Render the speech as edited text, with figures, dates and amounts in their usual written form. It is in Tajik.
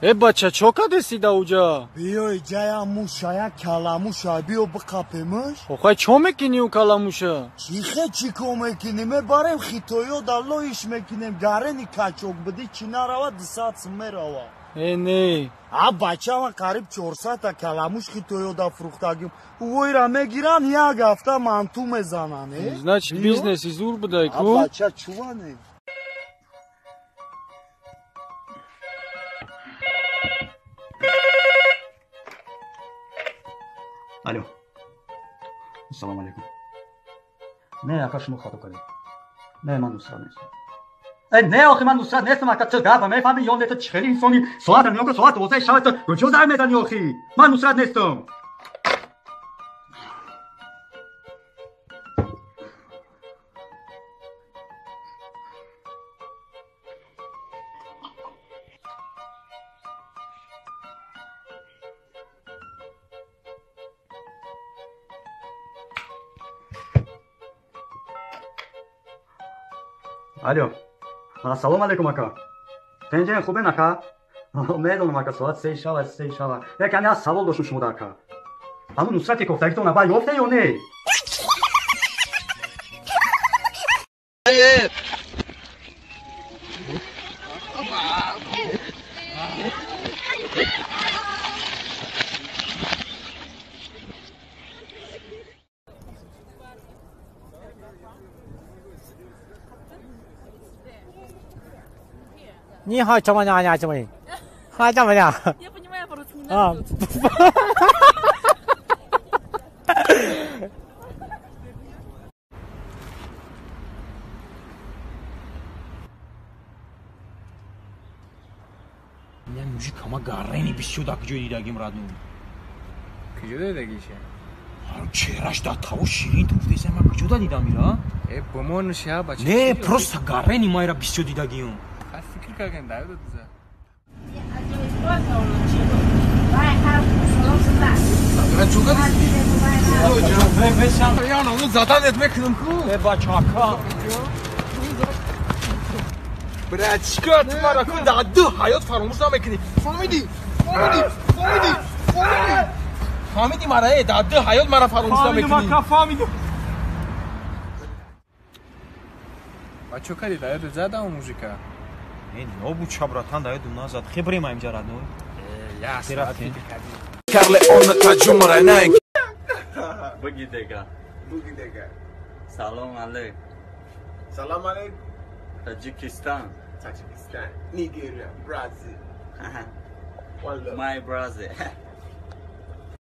بچه چوکا دسیده اوجا بیای جای موشا کلاموشا بیو بقاپمش خواهی چو میکنی او کلاموشا چیخه چیکو میکنیم باریم خیتویو دلویش میکنیم گارنی کچوک بدی چینا روا دسات سمه روا نه بچه ما قریب 400 تا کلاموش خیتویو دا فروختگیم اوی را میگیرن یک هفته منتو میزنن значит бізнесі زور بدای کو بچه چوانه الو السلام علیکم نه آقا شما خاطر کنید نه من دوست نیستم نه آخه من دوست نیستم آقا چه گپ میفهمی یا نه تو چه انسانی ساعت میگم ساعت 12 شب تو کجا زنگ میزنی آخی من دوست نیستم الو السلام علیکم آقا پنجه خوبه نکا میدونم آقا ساعت 3 شب یکم از سوال داشتم شما آقا همون نصرت گفتگیتون با یافته یا نه你好，怎么样呀？怎么样？啊，怎么样？ Я понимаю по-русски не А. надо тут. نه موجی کما گارنی بیشتر کجا دیدگیم رادنو کجا دیدگیشه چهرش دا تاو شیرین تو بودیسه من کجا دیدم میرا بمون شه بچه نه پروستا گارنی مایرا بیشتر دیدگیم خواست فکر کردن داده دوزه من چوکا دیدی یا نمون زدنت میکنم کو بچه آکا برای چیکار تو مرا کن در دو حیات فراموش نمیکنی فهمیدی مرا در دو حیات مرا فراموش نمیکنی بچه کاری داید دو زده اون موزیکا این نابو چبراتان داید دو نازد خبری ما اینجا رادنو یا ساعتی Carle on تجمع رنگ بگی دیگه سلام علیک سلام علیک تاجیکستان نیگریا برازیل my brother